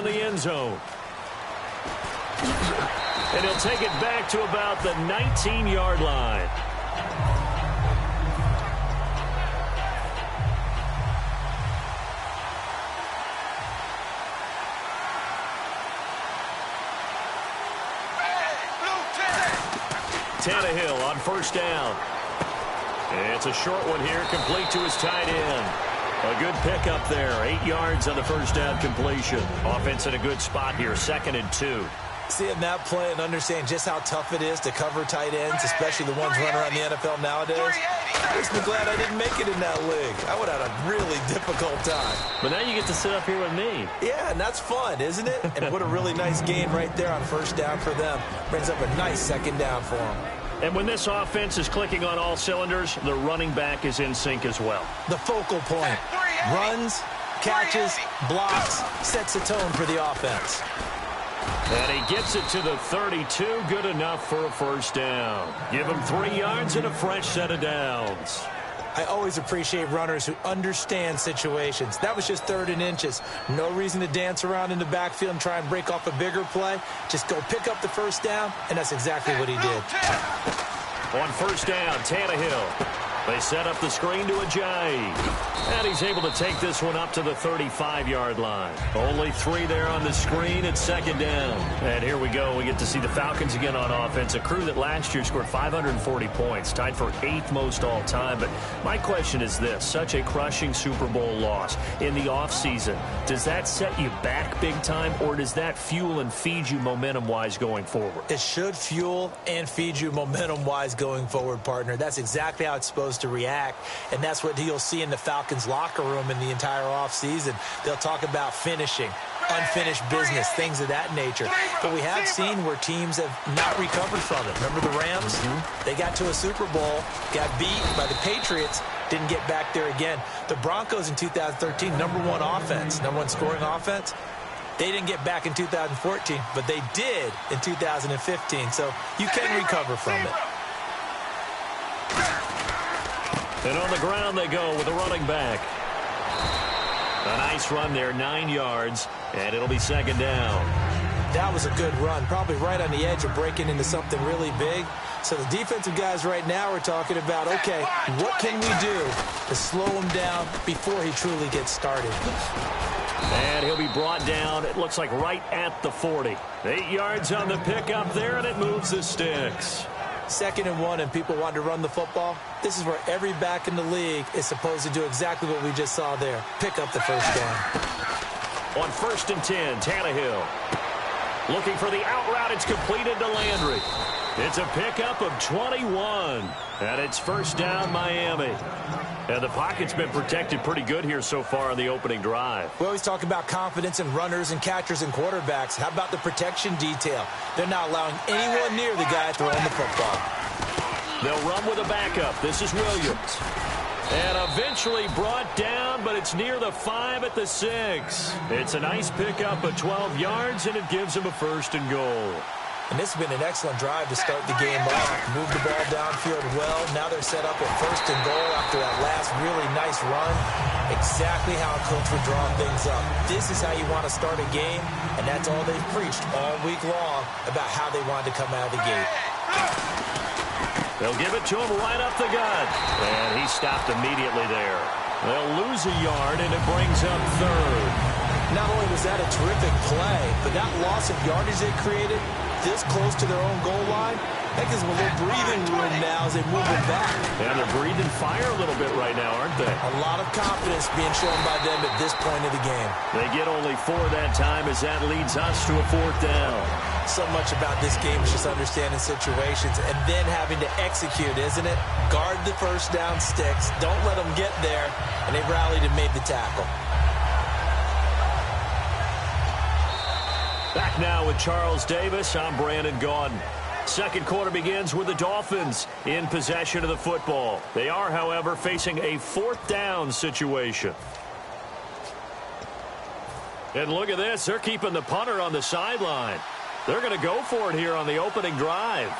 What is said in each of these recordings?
in the end zone. And he'll take it back to about the 19-yard line. Tannehill on first down. It's a short one here, complete to his tight end. A good pickup there, 8 yards on the first down completion. Offense in a good spot here, 2nd and 2. Seeing that play and understand just how tough it is to cover tight ends, especially the ones running around the NFL nowadays, makes me glad I didn't make it in that league. I would have had a really difficult time. But now you get to sit up here with me. Yeah, and that's fun, isn't it? And what a really nice gain right there on first down for them. Brings up a nice 2nd down for them. And when this offense is clicking on all cylinders, the running back is in sync as well. The focal point. Runs, catches, blocks, sets a tone for the offense. And he gets it to the 32. Good enough for a first down. Give him 3 yards and a fresh set of downs. I always appreciate runners who understand situations. That was just 3rd and inches. No reason to dance around in the backfield and try and break off a bigger play. Just go pick up the first down, and that's exactly what he did. On first down, Tannehill. They set up the screen to Ajayi. And he's able to take this one up to the 35-yard line. Only 3 there on the screen. It's 2nd down. And here we go. We get to see the Falcons again on offense. A crew that last year scored 540 points, tied for 8th most all time. But my question is this. Such a crushing Super Bowl loss in the offseason. Does that set you back big time, or does that fuel and feed you momentum-wise going forward? It should fuel and feed you momentum-wise going forward, partner. That's exactly how it's supposed to react, and that's what you'll see in the Falcons locker room in the entire offseason. They'll talk about finishing, unfinished business, things of that nature. But we have seen where teams have not recovered from it. Remember the Rams? They got to a Super Bowl, got beat by the Patriots, didn't get back there again. The Broncos in 2013, #1 offense, #1 scoring offense. They didn't get back in 2014, but they did in 2015. So you can recover from it. And on the ground they go with a running back. A nice run there, 9 yards, and it'll be 2nd down. That was a good run, probably right on the edge of breaking into something really big. So the defensive guys right now are talking about, okay, what can we do to slow him down before he truly gets started? And he'll be brought down, it looks like right at the 40. 8 yards on the pickup there, and it moves the sticks. 2nd and 1, and people want to run the football. This is where every back in the league is supposed to do exactly what we just saw there. Pick up the first down. On 1st and 10, Tannehill. Looking for the out route. It's completed to Landry. It's a pickup of 21. And it's first down, Miami. And the pocket's been protected pretty good here so far on the opening drive. We always talk about confidence in runners and catchers and quarterbacks. How about the protection detail? They're not allowing anyone near the guy throwing the football. They'll run with a backup. This is Williams. And eventually brought down, but it's near the 5 at the 6. It's a nice pickup of 12 yards, and it gives him a 1st and goal. And this has been an excellent drive to start the game off. Move the ball downfield well. Now they're set up at 1st and goal after that last really nice run. Exactly how a coach would draw things up. This is how you want to start a game, and that's all they've preached all week long about how they wanted to come out of the gate. They'll give it to him right up the gut. And he stopped immediately there. They'll lose a yard, and it brings up 3rd. Not only was that a terrific play, but that loss of yardage they created this close to their own goal line, that gives them a little breathing room now as they move it back. And they're breathing fire a little bit right now, aren't they? A lot of confidence being shown by them at this point of the game. They get only 4 that time as that leads us to a 4th down. So much about this game is just understanding situations and then having to execute, isn't it? Guard the first down sticks. Don't let them get there. And they rallied and made the tackle. Back now with Charles Davis. I'm Brandon Gaudin. Second quarter begins with the Dolphins in possession of the football. They are, however, facing a 4th down situation. And look at this. They're keeping the punter on the sideline. They're going to go for it here on the opening drive.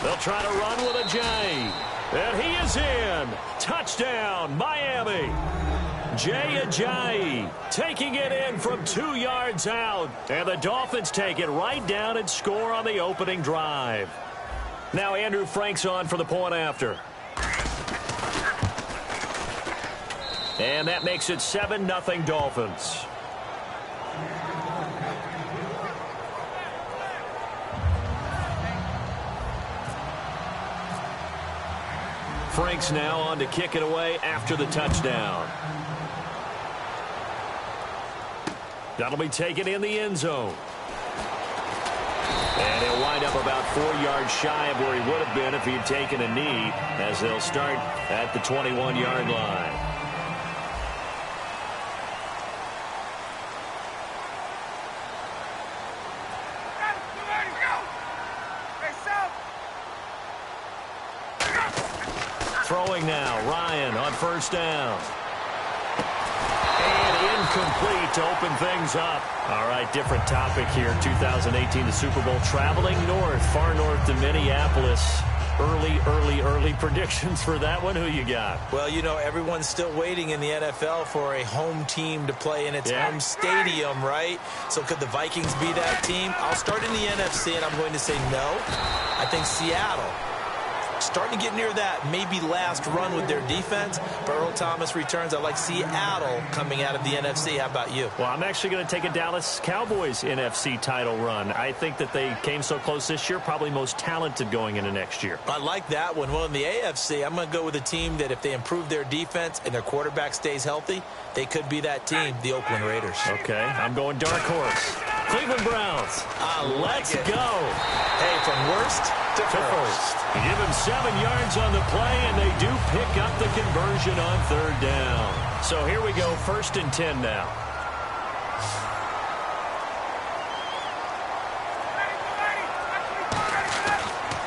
They'll try to run with Ajayi. And he is in. Touchdown, Miami. Jaycazzz taking it in from 2 yards out. And the Dolphins take it right down and score on the opening drive. Now Andrew Frank's on for the point after. And that makes it 7-0 Dolphins. Frank's now on to kick it away after the touchdown. That'll be taken in the end zone. And he'll wind up about 4 yards shy of where he would have been if he had taken a knee, as they'll start at the 21-yard line. Throwing now, Ryan on first down. And incomplete to open things up. All right, different topic here. 2018, the Super Bowl, traveling north, far north to Minneapolis. Early predictions for that one. Who you got? Well, you know, everyone's still waiting in the NFL for a home team to play in its home stadium, right? So could the Vikings be that team? I'll start in the NFC, and I'm going to say no. I think Seattle, starting to get near that maybe last run with their defense. But Earl Thomas returns. I like Seattle coming out of the NFC. How about you? Well, I'm actually going to take a Dallas Cowboys NFC title run. I think that they came so close this year, probably most talented going into next year. I like that one. Well, in the AFC, I'm going to go with a team that if they improve their defense and their quarterback stays healthy, they could be that team, the Oakland Raiders. Okay, I'm going dark horse. Cleveland Browns. Let's go. Hey, from worst to first. Give him 7 yards on the play, and they do pick up the conversion on third down. So here we go, 1st and 10 now.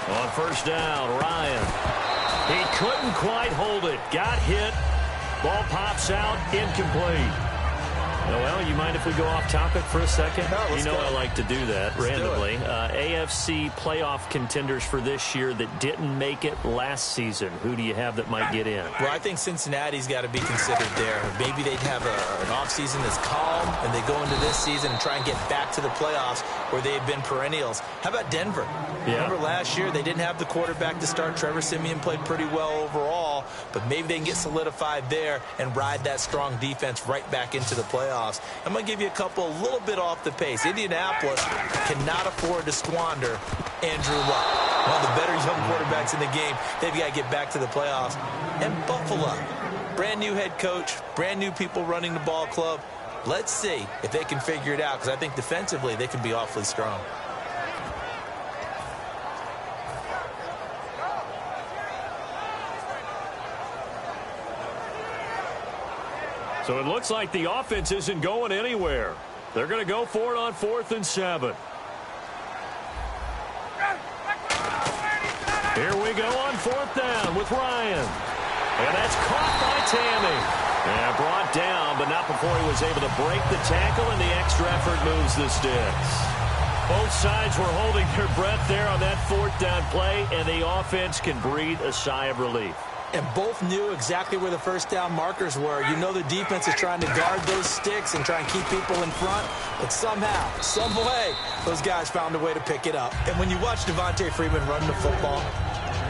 On first down, Ryan. He couldn't quite hold it. Got hit. Ball pops out, incomplete. Well, you mind if we go off topic for a second? No, you know I like to do that randomly. AFC playoff contenders for this year that didn't make it last season. Who do you have that might get in? Well, I think Cincinnati's got to be considered there. Maybe they'd have an offseason that's calm, and they go into this season and try and get back to the playoffs where they had been perennials. How about Denver? Yeah. Remember last year they didn't have the quarterback to start. Trevor Siemian played pretty well overall, but maybe they can get solidified there and ride that strong defense right back into the playoffs. I'm going to give you a couple a little bit off the pace. Indianapolis cannot afford to squander Andrew Luck, one of the better young quarterbacks in the game. They've got to get back to the playoffs. And Buffalo, brand new head coach, brand new people running the ball club. Let's see if they can figure it out, because I think defensively they can be awfully strong. So it looks like the offense isn't going anywhere. They're going to go for it on 4th and 7. Here we go on 4th down with Ryan. And that's caught by Tammy. And brought down, but not before he was able to break the tackle, and the extra effort moves the sticks. Both sides were holding their breath there on that 4th down play, and the offense can breathe a sigh of relief. And both knew exactly where the first down markers were. You know the defense is trying to guard those sticks and try and keep people in front. But somehow, some way, those guys found a way to pick it up. And when you watch Devontae Freeman run the football,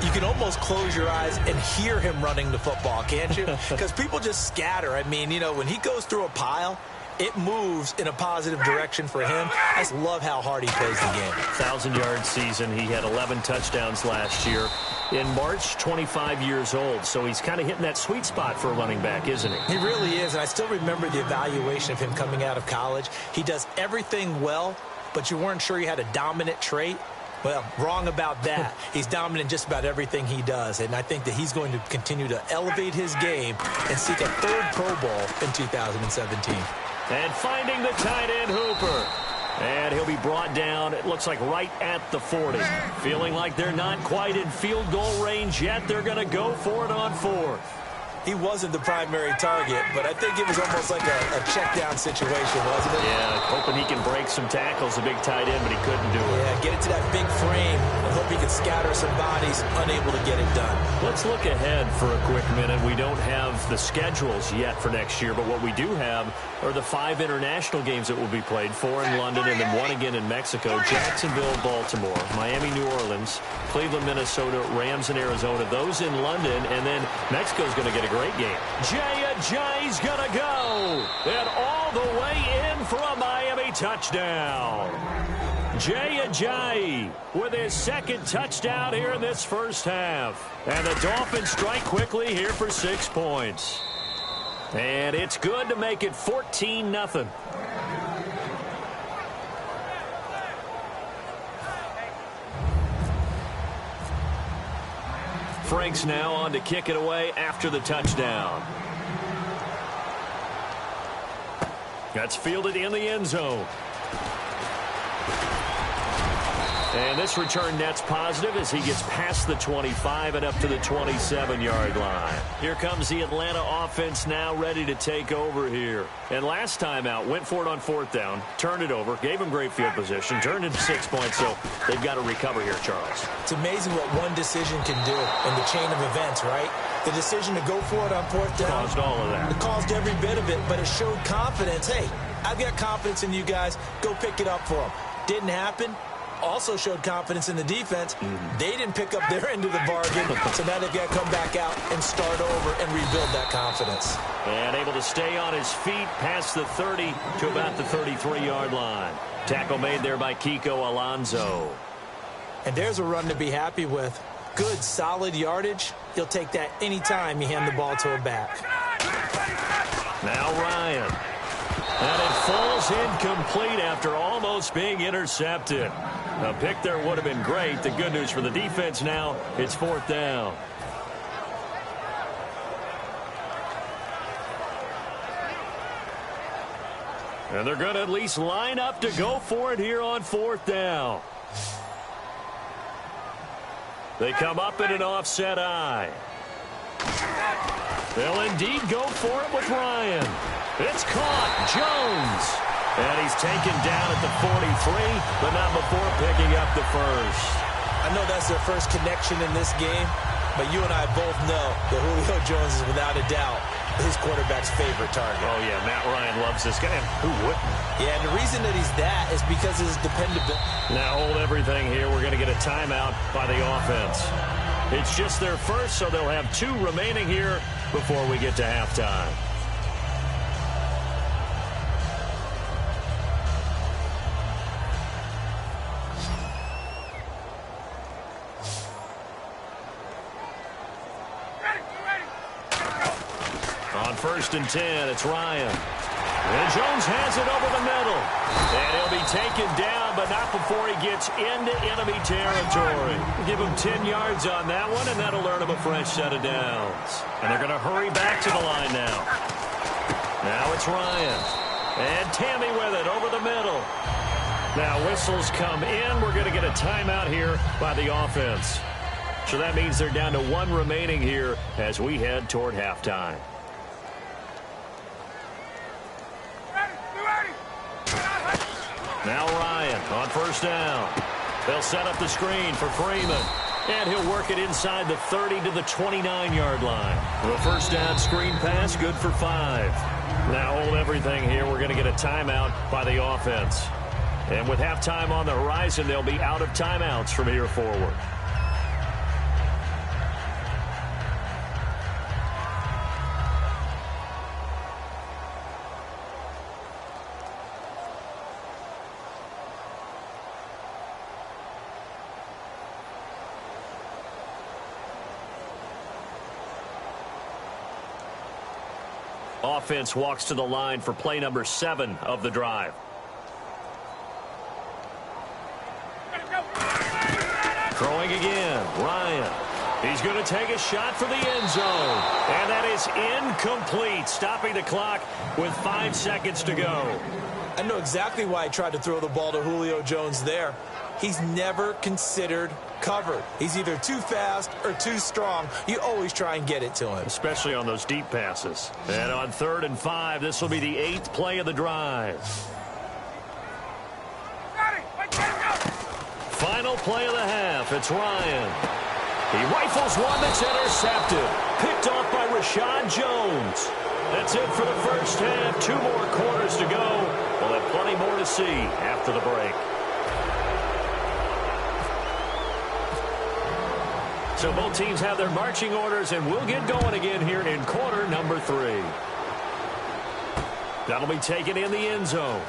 you can almost close your eyes and hear him running the football, can't you? Because people just scatter. I mean, you know, when he goes through a pile, it moves in a positive direction for him. I just love how hard he plays the game. 1,000-yard season. He had 11 touchdowns last year. In March, 25 years old. So he's kind of hitting that sweet spot for a running back, isn't he? He really is. And I still remember the evaluation of him coming out of college. He does everything well, but you weren't sure he had a dominant trait. Well, wrong about that. He's dominant in just about everything he does. And I think that he's going to continue to elevate his game and seek a 3rd Pro Bowl in 2017. And finding the tight end, Hooper. And he'll be brought down, it looks like right at the 40. Feeling like they're not quite in field goal range yet. They're going to go for it on 4th. He wasn't the primary target, but I think it was almost like a check-down situation, wasn't it? Yeah, hoping he can break some tackles, a big tight end, but he couldn't do it. Yeah, get it to that big frame and hope he can scatter some bodies, unable to get it done. Let's look ahead for a quick minute. We don't have the schedules yet for next year, but what we do have are the 5 international games that will be played, 4 in London and then 1 again in Mexico, Jacksonville, Baltimore, Miami, New Orleans, Cleveland, Minnesota, Rams, and Arizona. Those in London, and then Mexico's going to get a great game. Jay's going to go, and all the way in for a Miami touchdown. Jay with his second touchdown here in this first half. And the Dolphins strike quickly here for 6 points. And it's good to make it 14-0. Frank's now on to kick it away after the touchdown. That's fielded in the end zone. And this return net's positive as he gets past the 25 and up to the 27-yard line. Here comes the Atlanta offense now ready to take over here. And last time out, went for it on 4th down, turned it over, gave him great field position, turned it to 6 points, so they've got to recover here, Charles. It's amazing what one decision can do in the chain of events, right? The decision to go for it on 4th down. Caused all of that. It caused every bit of it, but it showed confidence. Hey, I've got confidence in you guys. Go pick it up for them. Didn't happen. Also showed confidence in the defense. They didn't pick up their end of the bargain, so now they've got to come back out and start over and rebuild that confidence. And able to stay on his feet past the 30 to about the 33-yard line. Tackle made there by Kiko Alonso. And there's a run to be happy with. Good, solid yardage. He'll take that anytime you hand the ball to a back. Now Ryan. And it falls incomplete after almost being intercepted. A pick there would have been great. The good news for the defense now, it's 4th down. And they're going to at least line up to go for it here on 4th down. They come up in an offset eye. They'll indeed go for it with Ryan. It's caught. Jones. And he's taken down at the 43, but not before picking up the first. I know that's their first connection in this game, but you and I both know that Julio Jones is without a doubt his quarterback's favorite target. Oh, yeah, Matt Ryan loves this guy. Who wouldn't? Yeah, and the reason that he's that is because of his dependability. Now hold everything here. We're going to get a timeout by the offense. It's just their first, so they'll have 2 remaining here before we get to halftime. On 1st and 10, it's Ryan. And Jones has it over the middle. And he'll be taken down, but not before he gets into enemy territory. Give him 10 yards on that one, and that'll earn him a fresh set of downs. And they're going to hurry back to the line now. Now it's Ryan. And Tammy with it over the middle. Now whistles come in. We're going to get a timeout here by the offense. So that means they're down to 1 remaining here as we head toward halftime. Now Ryan on 1st down. They'll set up the screen for Freeman. And he'll work it inside the 30 to the 29-yard line. The 1st down screen pass, good for 5. Now hold everything here. We're going to get a timeout by the offense. And with halftime on the horizon, they'll be out of timeouts from here forward. Offense walks to the line for play number 7 of the drive. Throwing again, Ryan. He's going to take a shot for the end zone. And that is incomplete, stopping the clock with 5 seconds to go. I know exactly why he tried to throw the ball to Julio Jones there. he's never considered covered. He's either too fast or too strong. You always try and get it to him. Especially on those deep passes. And on 3rd and 5, this will be the 8th play of the drive. Final play of the half. It's Ryan. He rifles one that's intercepted. Picked off by Rashad Jones. That's it for the first half. 2 more quarters to go. We'll have plenty more to see after the break. So both teams have their marching orders, and we'll get going again here in quarter number 3. That'll be taken in the end zone.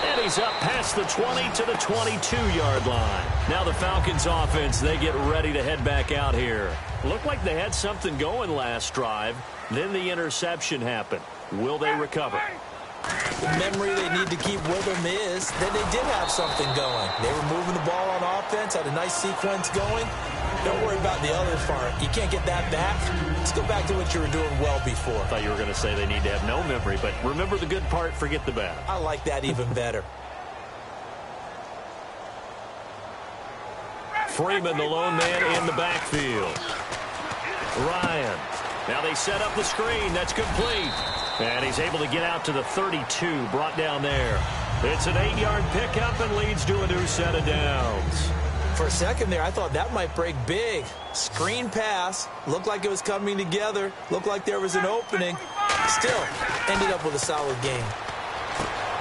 And he's up past the 20 to the 22-yard line. Now the Falcons offense, they get ready to head back out here. Looked like they had something going last drive. Then the interception happened. Will they recover? The memory they need to keep with them is that they did have something going. They were moving the ball on offense, had a nice sequence going. Don't worry about the other part. You can't get that back. Let's go back to what you were doing well before. I thought you were going to say they need to have no memory, but remember the good part, forget the bad. I like that even better. Freeman, the lone man in the backfield. Ryan. Now they set up the screen. That's complete. And he's able to get out to the 32, brought down there. It's an 8-yard pickup and leads to a new set of downs. For a second there, I thought that might break big. Screen pass. Looked like it was coming together. Looked like there was an opening. Still, ended up with a solid game.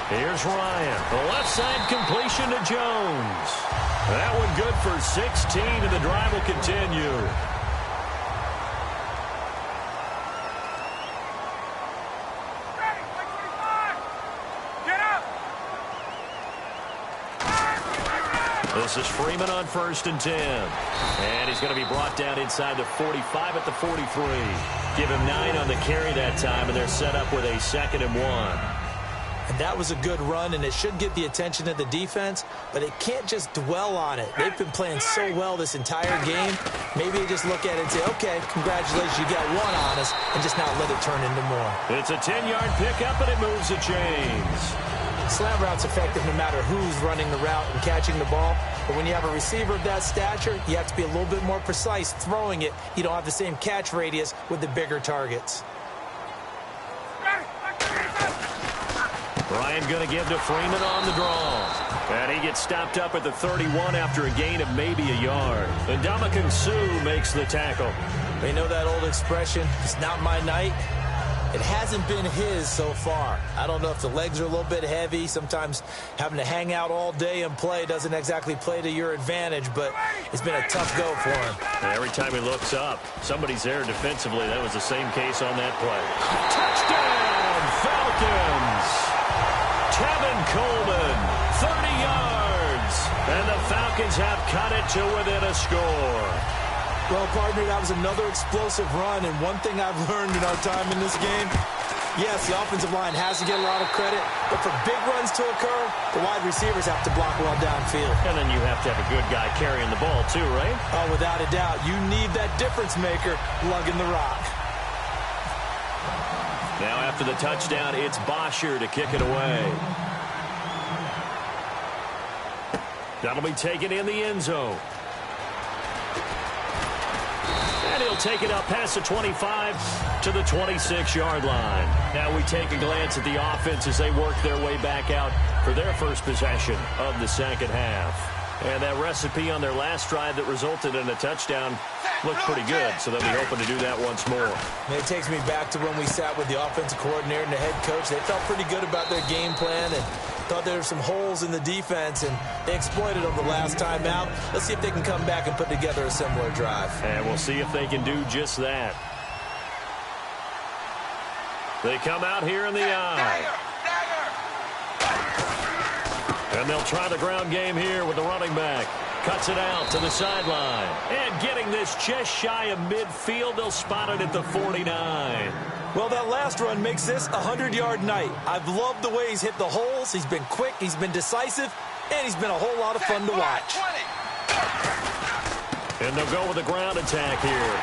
Here's Ryan. The left side completion to Jones. That one good for 16, and the drive will continue. This is Freeman on 1st and 10. And he's going to be brought down inside the 45 at the 43. Give him 9 on the carry that time, and they're set up with a 2nd and 1. And that was a good run, and it should get the attention of the defense, but it can't just dwell on it. They've been playing so well this entire game. Maybe you just look at it and say, okay, congratulations, you got 1 on us, and just not let it turn into more. It's a 10-yard pickup, and it moves the chains. Slam route's effective no matter who's running the route and catching the ball. But when you have a receiver of that stature, you have to be a little bit more precise throwing it. You don't have the same catch radius with the bigger targets. Ryan going to give to Freeman on the draw. And he gets stopped up at the 31 after a gain of maybe a yard. And Ndamukong Suh makes the tackle. They know that old expression, it's not my night. It hasn't been his so far. I don't know if the legs are a little bit heavy. Sometimes having to hang out all day and play doesn't exactly play to your advantage, but it's been a tough go for him. And every time he looks up, somebody's there defensively. That was the same case on that play. Touchdown, Falcons! Tevin Coleman, 30 yards. And the Falcons have cut it to within a score. Well, partner, that was another explosive run, and one thing I've learned in our time in this game, yes, the offensive line has to get a lot of credit, but for big runs to occur, the wide receivers have to block well downfield. And then you have to have a good guy carrying the ball too, right? Oh, without a doubt. You need that difference maker lugging the rock. Now after the touchdown, it's Bosher to kick it away. That'll be taken in the end zone. And he'll take it up past the 25 to the 26-yard line. Now we take a glance at the offense as they work their way back out for their first possession of the second half. And that recipe on their last drive that resulted in a touchdown looked pretty good, so they'll be hoping to do that once more. And it takes me back to when we sat with the offensive coordinator and the head coach. They felt pretty good about their game plan and thought there were some holes in the defense, and they exploited them the last time out. Let's see if they can come back and put together a similar drive. And we'll see if they can do just that. They come out here in the eye. And they'll try the ground game here with the running back. Cuts it out to the sideline. And getting this just shy of midfield, they'll spot it at the 49. Well, that last run makes this a 100-yard night. I've loved the way he's hit the holes. He's been quick, he's been decisive, and he's been a whole lot of fun to watch. And they'll go with the ground attack here.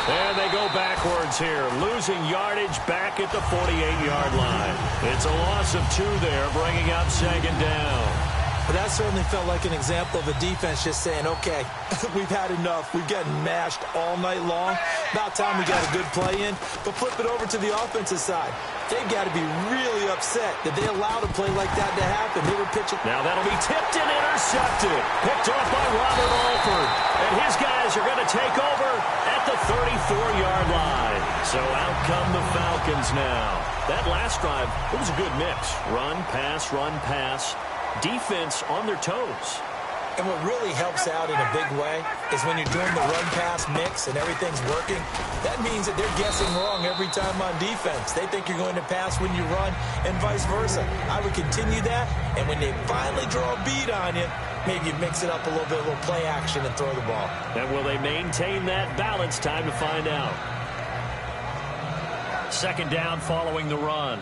And they go backwards here, losing yardage back at the 48-yard line. It's a loss of 2 there, bringing up second down. But that certainly felt like an example of a defense just saying, okay, we've had enough. We've gotten mashed all night long. About time we got a good play in. But flip it over to the offensive side. They've got to be really upset that they allowed a play like that to happen. They were pitching. Now that'll be tipped and intercepted. Picked off by Robert Alford. And his guys are going to take over at the 34-yard line. So out come the Falcons now. That last drive, it was a good mix. Run, pass, run, pass. Defense on their toes. And what really helps out in a big way is when you're doing the run-pass mix and everything's working, that means that they're guessing wrong every time on defense. They think you're going to pass when you run and vice versa. I would continue that, and when they finally draw a beat on you, maybe you mix it up a little bit, a little play action and throw the ball. And will they maintain that balance? Time to find out. Second down following the run.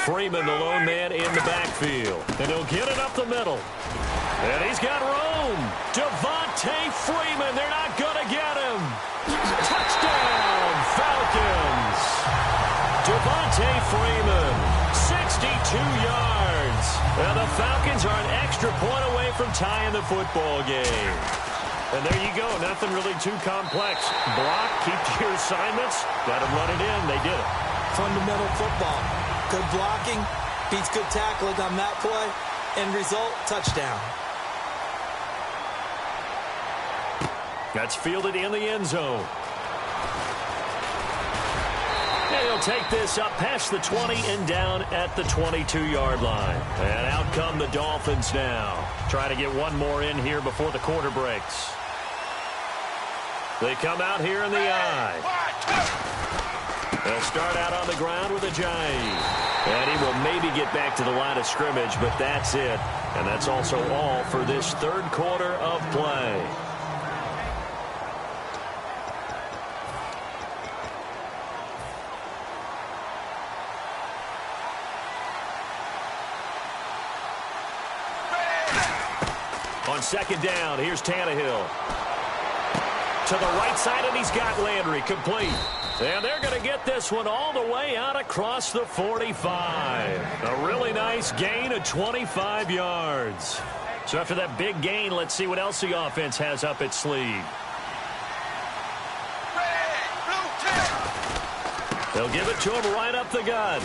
Freeman, the lone man in the backfield. And he'll get it up the middle. And he's got room. Devontae Freeman. They're not going to get him. Touchdown, Falcons. Devontae Freeman, 62 yards. And the Falcons are an extra point away from tying the football game. And there you go. Nothing really too complex. Block, keep to your assignments. Let them run it in. They did it. Fundamental football. Good blocking, beats good tackling on that play. End result, touchdown. That's fielded in the end zone. And he'll take this up past the 20 and down at the 22-yard line. And out come the Dolphins now. Try to get one more in here before the quarter breaks. They come out here in the eye. They'll start out on the ground with a Jay. And he will maybe get back to the line of scrimmage, but that's it. And that's also all for this third quarter of play. On second down, here's Tannehill. To the right side, and he's got Landry complete. And they're going to get this one all the way out across the 45. A really nice gain of 25 yards. So after that big gain, let's see what else the offense has up its sleeve. They'll give it to him right up the gut.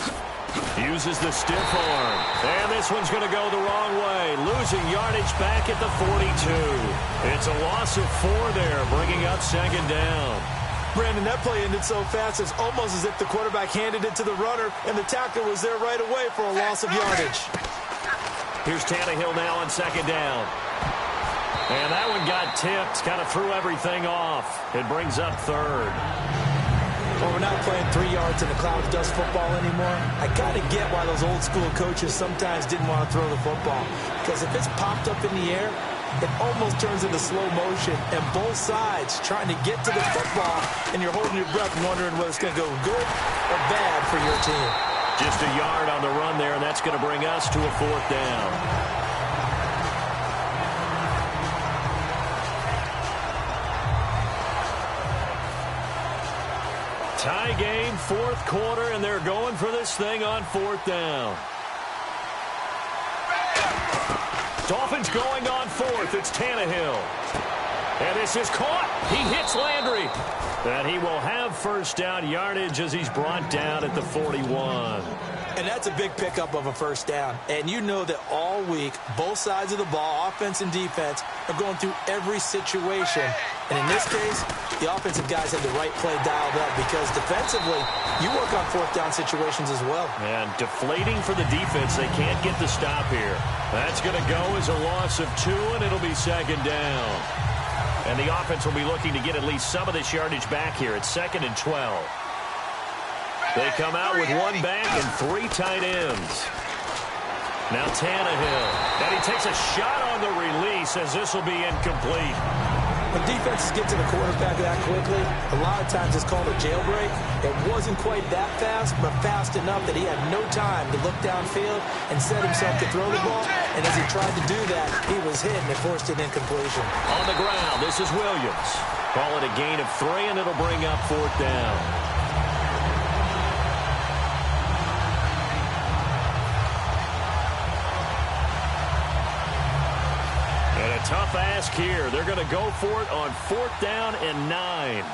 Uses the stiff arm. And this one's going to go the wrong way. Losing yardage back at the 42. It's a loss of 4 there, bringing up second down. Brandon, that play ended so fast, it's almost as if the quarterback handed it to the runner, and the tackler was there right away for a loss of yardage. Here's Tannehill now on second down. And that one got tipped, kind of threw everything off. It brings up third. Well, we're not playing 3 yards in the cloud of dust football anymore. I got to get why those old school coaches sometimes didn't want to throw the football. Because if it's popped up in the air, it almost turns into slow motion, and both sides trying to get to the football, and you're holding your breath wondering whether it's going to go good or bad for your team. Just a yard on the run there, and that's going to bring us to a fourth down. Tie game, fourth quarter, and they're going for this thing on fourth down. Dolphins going on fourth. It's Tannehill. And this is caught. He hits Landry. And he will have first down yardage as he's brought down at the 41. And that's a big pickup of a first down. And you know that all week, both sides of the ball, offense and defense, are going through every situation. And in this case, the offensive guys have the right play dialed up because defensively, you work on fourth down situations as well. And deflating for the defense. They can't get the stop here. That's going to go as a loss of 2, and it'll be second down. And the offense will be looking to get at least some of this yardage back here. It's 2nd and 12. They come out with 1 back and 3 tight ends. Now Tannehill. And he takes a shot on the release as this will be incomplete. When defenses get to the quarterback that quickly, a lot of times it's called a jailbreak. It wasn't quite that fast, but fast enough that he had no time to look downfield and set himself to throw the ball. And as he tried to do that, he was hit and it forced an incompletion. On the ground, this is Williams. Call it a gain of 3, and it'll bring up fourth down. off ask here. They're going to go for it on 4th down and 9.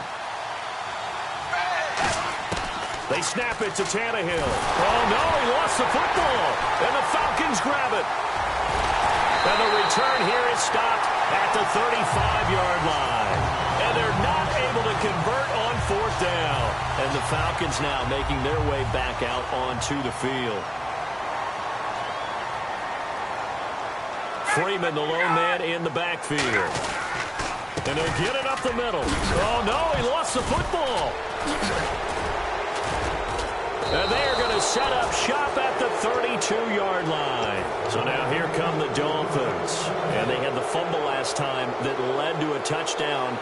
They snap it to Tannehill. Oh, no, he lost the football. And the Falcons grab it. And the return here is stopped at the 35-yard line. And they're not able to convert on 4th down. And the Falcons now making their way back out onto the field. Freeman, the lone man in the backfield. And they'll get it up the middle. Oh, no, he lost the football. And they are going to set up shop at the 32-yard line. So now here come the Dolphins. And they had the fumble last time that led to a touchdown.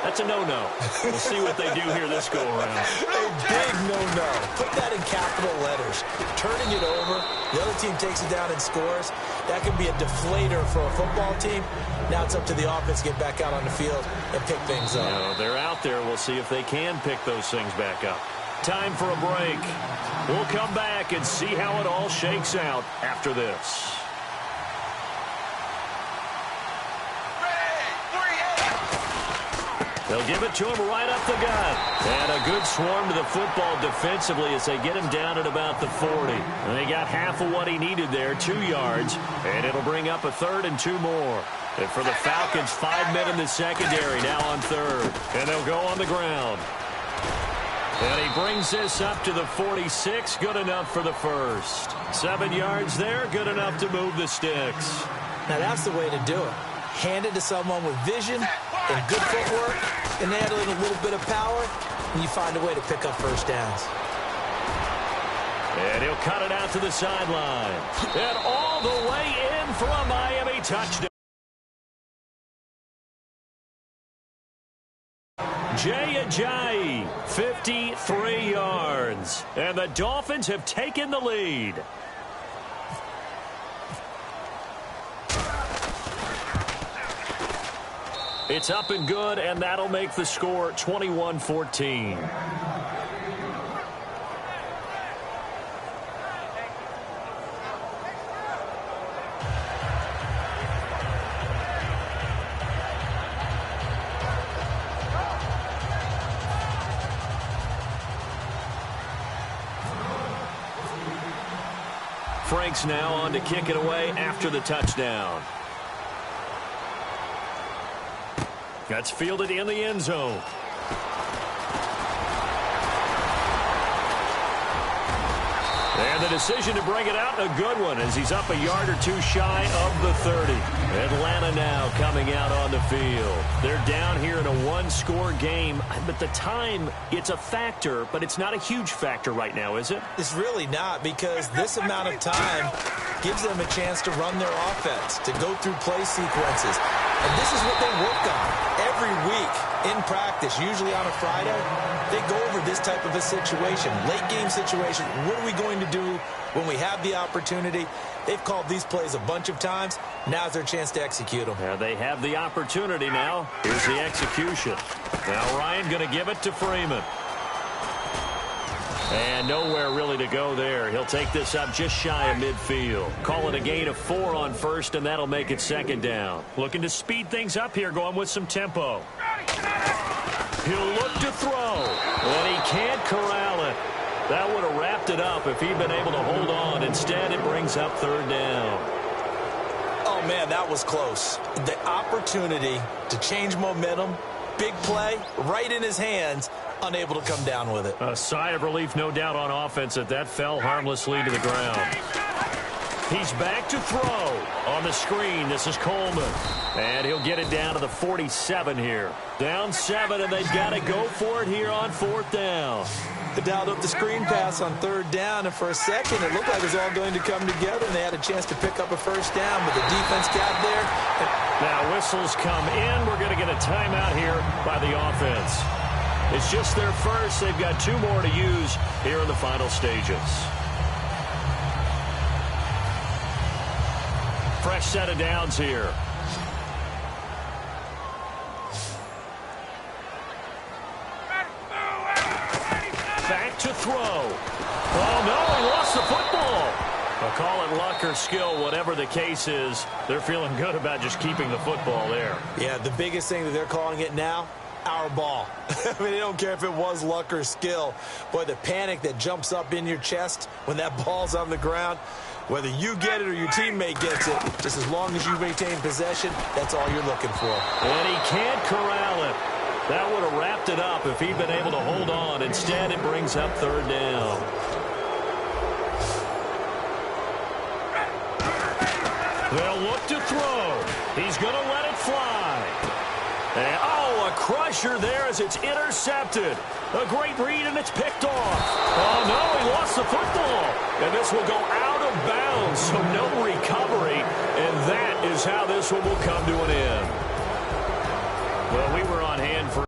That's a no-no. We'll see what they do here this go-around. A big no-no. Put that in capital letters. Turning it over, the other team takes it down and scores. That can be a deflator for a football team. Now it's up to the offense to get back out on the field and pick things up. No, they're out there. We'll see if they can pick those things back up. Time for a break. We'll come back and see how it all shakes out after this. They'll give it to him right up the gut. And a good swarm to the football defensively as they get him down at about the 40. And they got half of what he needed there, 2 yards. And it'll bring up a 3rd and 2 more. And for the Falcons, 5 men in the secondary now on 3rd. And they'll go on the ground. And he brings this up to the 46. Good enough for the first. 7 yards there. Good enough to move the sticks. Now that's the way to do it. Hand it to someone with vision and good footwork, and add a little bit of power, and you find a way to pick up first downs. And he'll cut it out to the sideline. And all the way in for a Miami touchdown. Jaycazzz, 53 yards. And the Dolphins have taken the lead. It's up and good, and that'll make the score 21-14. Frank's now on to kick it away after the touchdown. That's fielded in the end zone. And the decision to bring it out, a good one, as he's up a yard or two shy of the 30. Atlanta now coming out on the field. They're down here in a one-score game, but the time, it's a factor, but it's not a huge factor right now, is it? It's really not, because this amount of time gives them a chance to run their offense, to go through play sequences. And this is what they work on every week in practice, usually on a Friday. They go over this type of a situation, late game situation. What are we going to do when we have the opportunity? They've called these plays a bunch of times. Now's their chance to execute them. Yeah, they have the opportunity now. Here's the execution. Now Ryan going to give it to Freeman. And nowhere really to go there. He'll take this up just shy of midfield. Call it a gain of 4 on first, and that'll make it second down. Looking to speed things up here, going with some tempo. He'll look to throw, and he can't corral it. That would have wrapped it up if he'd been able to hold on. Instead, it brings up third down. Oh, man, that was close. The opportunity to change momentum, big play, right in his hands, unable to come down with it. A sigh of relief, no doubt, on offense that fell harmlessly to the ground. He's back to throw on the screen. This is Coleman. And he'll get it down to the 47 here. Down 7, and they've got to go for it here on fourth down. They dialed up the screen pass on third down, and for a second it looked like it was all going to come together, and they had a chance to pick up a first down, but the defense got there. Now whistles come in. We're going to get a timeout here by the offense. It's just their first. They've got 2 more to use here in the final stages. Fresh set of downs here. Back to throw. Oh, no, he lost the football. Well, call it luck or skill, whatever the case is, they're feeling good about just keeping the football there. Yeah, the biggest thing that they're calling it now, our ball. I mean, they don't care if it was luck or skill. Boy, the panic that jumps up in your chest when that ball's on the ground, whether you get it or your teammate gets it, just as long as you maintain possession, that's all you're looking for. And he can't corral it. That would have wrapped it up if he'd been able to hold on. Instead, it brings up third down. They'll look to throw. He's going to let it fly. And, oh, a crusher there as it's intercepted. A great read, and it's picked off. Oh, no, he lost the football. And this will go out of bounds, so no recovery. And that is how this one will come to an end. Well, we were on hand for